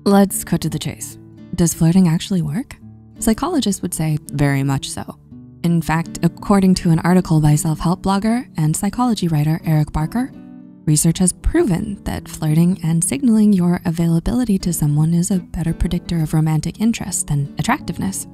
Let's cut to the chase. Does flirting actually work? Psychologists would say very much so. In fact, according to an article by self-help blogger and psychology writer Eric Barker, research has proven that flirting and signaling your availability to someone is a better predictor of romantic interest than attractiveness.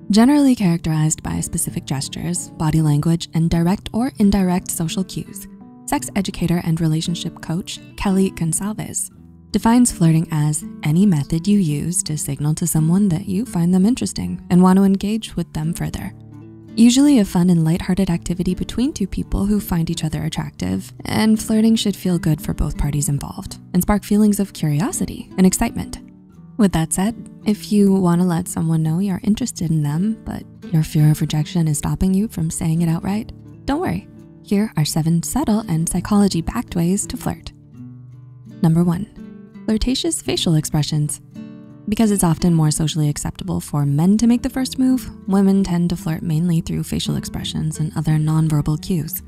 Generally characterized by specific gestures, body language, and direct or indirect social cues, sex educator and relationship coach Kelly Gonsalves defines flirting as any method you use to signal to someone that you find them interesting and want to engage with them further. Usually a fun and lighthearted activity between two people who find each other attractive, and flirting should feel good for both parties involved and spark feelings of curiosity and excitement. With that said, if you want to let someone know you're interested in them, but your fear of rejection is stopping you from saying it outright, don't worry. Here are 7 subtle and psychology-backed ways to flirt. Number 1, flirtatious facial expressions. Because it's often more socially acceptable for men to make the first move, women tend to flirt mainly through facial expressions and other nonverbal cues.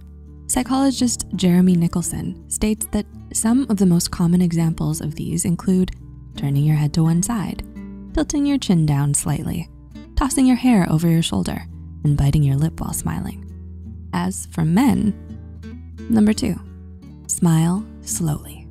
Psychologist Jeremy Nicholson states that some of the most common examples of these include turning your head to one side, tilting your chin down slightly, tossing your hair over your shoulder, and biting your lip while smiling. As for men, number 2, smile slowly.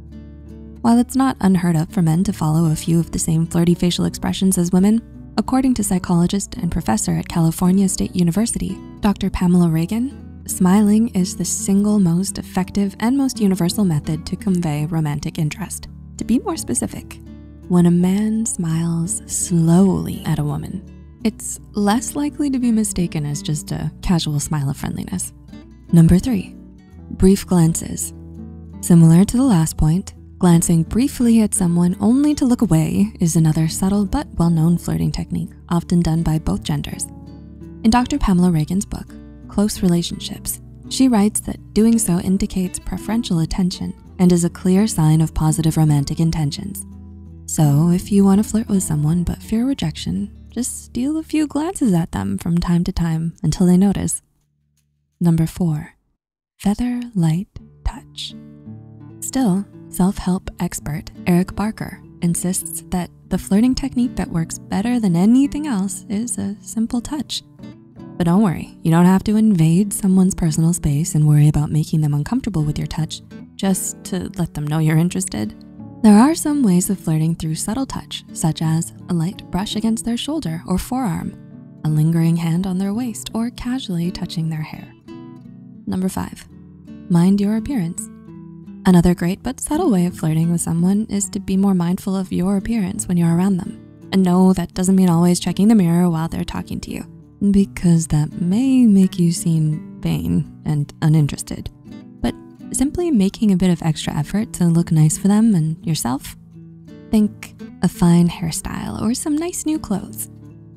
While it's not unheard of for men to follow a few of the same flirty facial expressions as women, according to psychologist and professor at California State University, Dr. Pamela Reagan, smiling is the single most effective and most universal method to convey romantic interest. To be more specific, when a man smiles slowly at a woman, it's less likely to be mistaken as just a casual smile of friendliness. Number 3, brief glances. Similar to the last point, glancing briefly at someone only to look away is another subtle but well-known flirting technique, often done by both genders. In Dr. Pamela Reagan's book, Close Relationships, she writes that doing so indicates preferential attention and is a clear sign of positive romantic intentions. So if you want to flirt with someone but fear rejection, just steal a few glances at them from time to time until they notice. Number 4, feather light touch. Still, self-help expert Eric Barker insists that the flirting technique that works better than anything else is a simple touch. But don't worry, you don't have to invade someone's personal space and worry about making them uncomfortable with your touch just to let them know you're interested. There are some ways of flirting through subtle touch, such as a light brush against their shoulder or forearm, a lingering hand on their waist, or casually touching their hair. Number 5, mind your appearance. Another great but subtle way of flirting with someone is to be more mindful of your appearance when you're around them. And no, that doesn't mean always checking the mirror while they're talking to you, because that may make you seem vain and uninterested. But simply making a bit of extra effort to look nice for them and yourself. Think a fine hairstyle or some nice new clothes.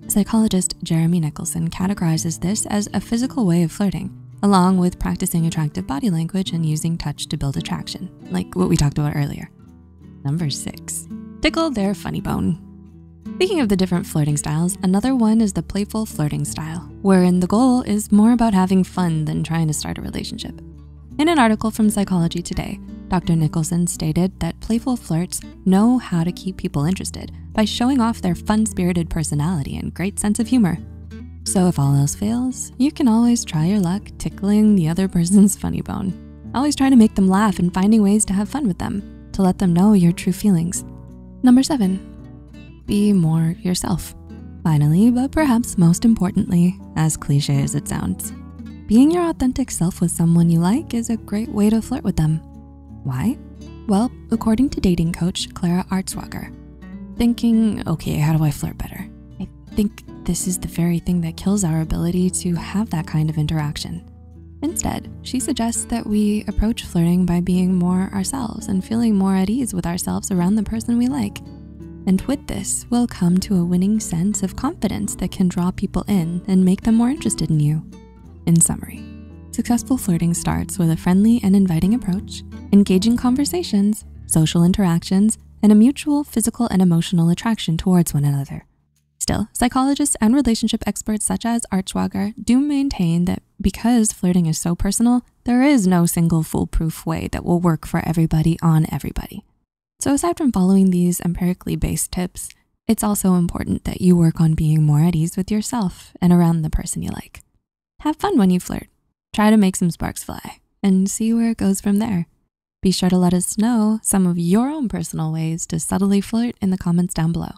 Psychologist Jeremy Nicholson categorizes this as a physical way of flirting, along with practicing attractive body language and using touch to build attraction, like what we talked about earlier. Number 6, tickle their funny bone. Speaking of the different flirting styles, another one is the playful flirting style, wherein the goal is more about having fun than trying to start a relationship. In an article from Psychology Today, Dr. Nicholson stated that playful flirts know how to keep people interested by showing off their fun-spirited personality and great sense of humor. So if all else fails, you can always try your luck tickling the other person's funny bone. Always try to make them laugh and finding ways to have fun with them, to let them know your true feelings. Number 7, be more yourself. Finally, but perhaps most importantly, as cliche as it sounds, being your authentic self with someone you like is a great way to flirt with them. Why? Well, according to dating coach Clara Artswager, thinking, okay, how do I flirt better? I think this is the very thing that kills our ability to have that kind of interaction. Instead, she suggests that we approach flirting by being more ourselves and feeling more at ease with ourselves around the person we like. And with this, we'll come to a winning sense of confidence that can draw people in and make them more interested in you. In summary, successful flirting starts with a friendly and inviting approach, engaging conversations, social interactions, and a mutual physical and emotional attraction towards one another. Still, psychologists and relationship experts such as Artswager do maintain that because flirting is so personal, there is no single foolproof way that will work for everybody on everybody. So aside from following these empirically based tips, it's also important that you work on being more at ease with yourself and around the person you like. Have fun when you flirt. Try to make some sparks fly and see where it goes from there. Be sure to let us know some of your own personal ways to subtly flirt in the comments down below.